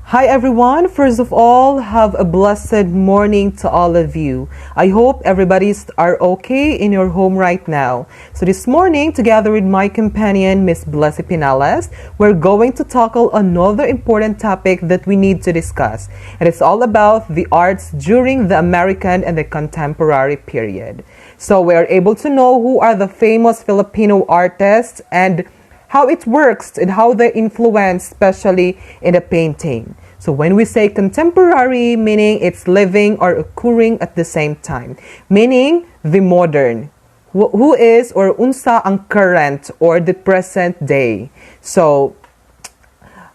Hi everyone. First of all, have a blessed morning to all of you. I hope everybody's are okay in your home right now. So this morning, together with my companion, Miss Blessy Pinales, we're going to tackle another important topic that we need to discuss. And it's all about the arts during the American and the contemporary period. So we are able to know who are the famous Filipino artists and how it works and how they influence, especially in the painting. So when we say contemporary, meaning it's living or occurring at the same time, meaning the modern, who is or unsa ang current or the present day. So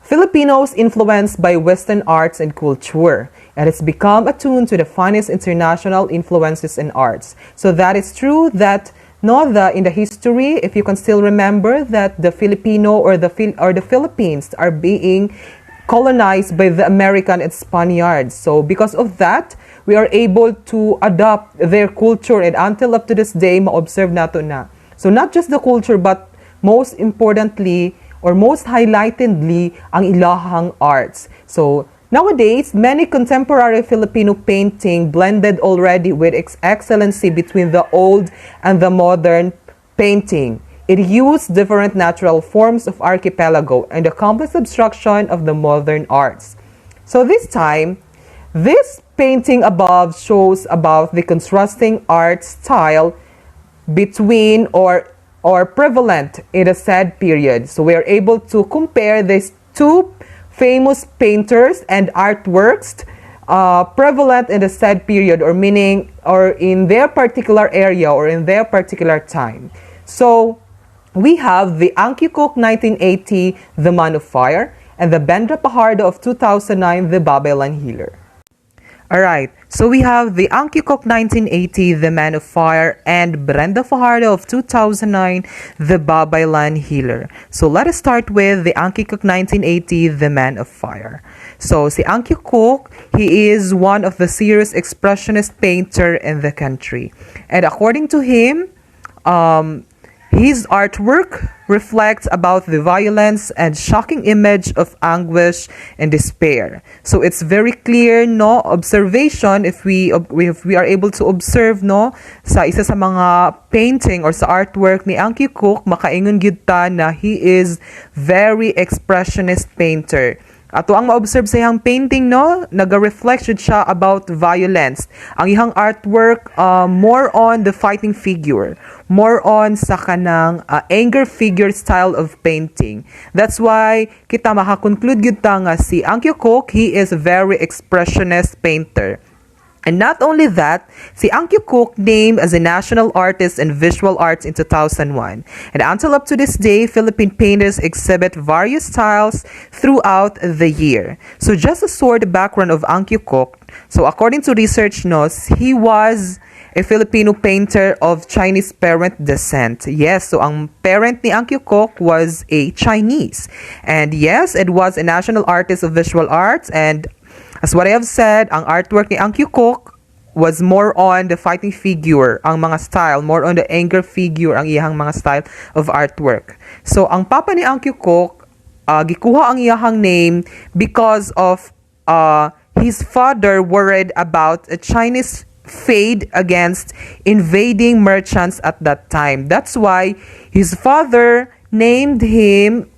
Filipinos influenced by Western arts and culture, and it's become attuned to the finest international influences in arts. So that is true that in the history, if you can still remember that the Filipino or the Philippines are being colonized by the American and Spaniards. So because of that, we are able to adopt their culture, and until up to this day, ma-observe nato na. So not just the culture, but most importantly or most highlightedly, ang ilahang arts. So nowadays, many contemporary Filipino painting blended already with excellency between the old and the modern painting. It used different natural forms of archipelago and the complex abstraction of the modern arts. So this time, this painting above shows about the contrasting art style between or prevalent in the said period. So we are able to compare these two famous painters and artworks prevalent in the said period, or meaning or in their particular area or in their particular time. So we have the Angkyo Cook 1980, The Man of Fire, and the Brenda Fajardo of 2009, The Babylon Healer. Alright, so we have the Angkyo Cook 1980, The Man of Fire, and Brenda Fajardo of 2009, The Babylon Healer. So let us start with the Angkyo Cook 1980, The Man of Fire. So si Angkyo Cook, he is one of the serious expressionist painter in the country. And according to him, his artwork reflects about the violence and shocking image of anguish and despair. So it's very clear, no, observation if we are able to observe, no, sa isa sa mga painting or sa artwork ni Angkyo Cook, makaingon gyud ta na he is very expressionist painter. Ato ang ma-observe sa iyang painting, no, naga-reflect siya about violence. Ang iyang artwork, more on the fighting figure, more on sa kanang anger figure style of painting. That's why kita makakonclude gyud ta nga si Angkyo Cook, he is a very expressionist painter. And not only that, si Angkyo Cook named as a national artist in visual arts in 2001. And until up to this day, Philippine painters exhibit various styles throughout the year. So just a short background of Angkyo Cook. So according to research notes, he was a Filipino painter of Chinese parent descent. Yes, so ang parent ni Angkyo Cook was a Chinese. And yes, it was a national artist of visual arts, and as what I have said, ang artwork ni Angkyo Cook was more on the fighting figure, ang mga style, more on the anger figure, ang iyang mga style of artwork. So, ang papa ni Angkyo Cook, gikuha ang iyang name because of his father worried about a Chinese fade against invading merchants at that time. That's why his father named him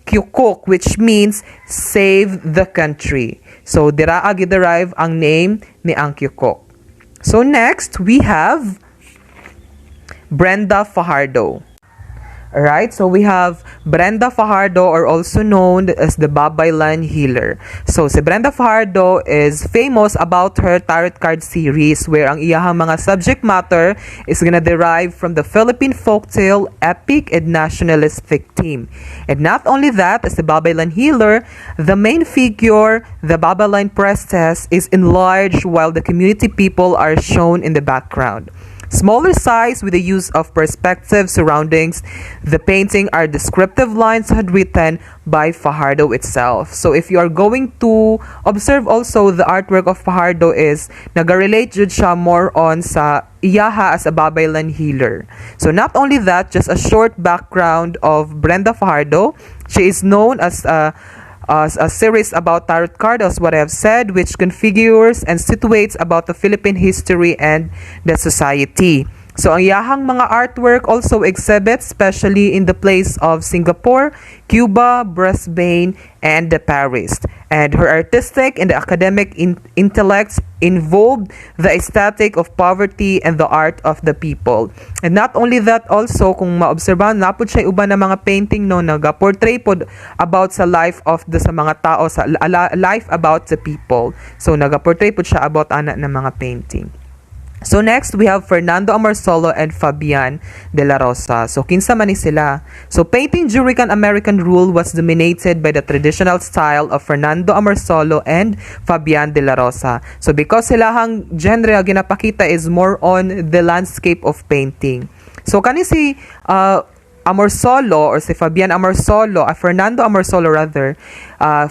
Kyo Cook, which means save the country. So, dira derive ang name ni Angkyo Cook. So, next, we have Brenda Fajardo. Alright, so we have Brenda Fajardo, or also known as the Babylon Healer. So, si Brenda Fajardo is famous about her tarot card series, where ang iyahang mga subject matter is gonna derive from the Philippine folktale, epic, and nationalistic theme. And not only that, as the Babylon Healer, the main figure, the Babylon Priestess, is enlarged while the community people are shown in the background. Smaller size with the use of perspective surroundings. The painting are descriptive lines handwritten by Fajardo itself. So if you are going to observe also the artwork of Fajardo is nagarelate jud siya more on sa iyaha as a Babylon Healer. So not only that, just a short background of Brenda Fajardo. She is known as a a series about tarot card, as what I have said, which configures and situates about the Philippine history and the society. So ang iyahang mga artwork also exhibits especially in the place of Singapore, Cuba, Brisbane, and Paris. And her artistic and academic intellects involved the aesthetic of poverty and the art of the people. And not only that, also kung maobserbahan napod siya uban na mga painting no naga-portray pod about sa life of the sa mga tao, sa life about the people. So naga-portray pod siya about ana ng mga painting. So next, we have Fernando Amorsolo and Fabian de la Rosa. So kinsa man ni sila? So painting during an American rule was dominated by the traditional style of Fernando Amorsolo and Fabian de la Rosa. So because silahang genre ginapakita is more on the landscape of painting. So kani si Amorsolo or si Fabian Amorsolo, Fernando Amorsolo rather,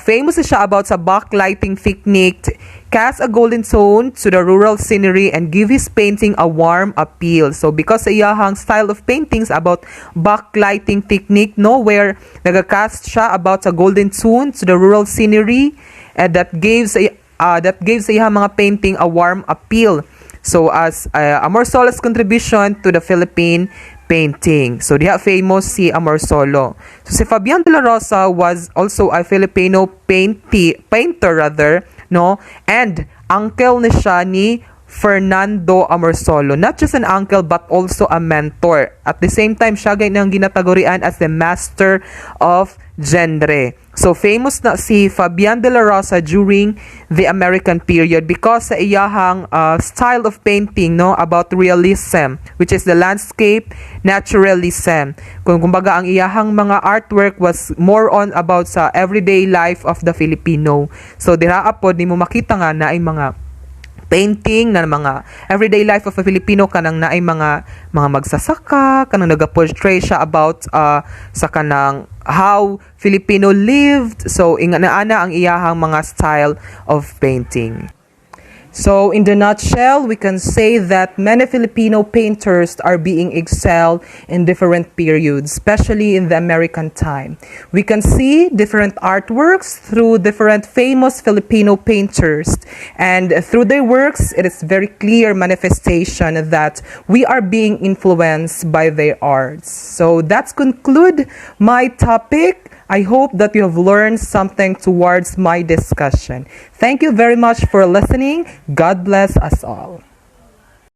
famous siya about sa backlighting technique, cast a golden tone to the rural scenery and give his painting a warm appeal. So because sa iyahang style of paintings about backlighting technique, no, where nagacast siya about sa golden tone to the rural scenery, and that gives sa iyahang mga painting a warm appeal. So as Amorsolo's contribution to the Philippine painting. So diha famous si Amorsolo. So si Fabian de la Rosa was also a Filipino painter rather, no? And uncle ni siya ni Fernando Amorsolo. Not just an uncle but also a mentor. At the same time, siya ganang ginatagurian as the master of genre. So famous na si Fabian de la Rosa during the American period because sa iyahang style of painting, no, about realism, which is the landscape naturalism. Kumbaga ang iyahang mga artwork was more on about sa everyday life of the Filipino. So dira apod nimo makita nga na ay mga painting na mga everyday life of a Filipino, kanang naay mga magsasaka, kanang nagaportray siya about sa kanang how Filipino lived. So inganaana ang iyahang mga style of painting. So in the nutshell, we can say that many Filipino painters are being excelled in different periods, especially in the American time. We can see different artworks through different famous Filipino painters, and through their works, it is very clear manifestation that we are being influenced by their arts. So that's conclude my topic. I hope that you have learned something towards my discussion. Thank you very much for listening. God bless us all.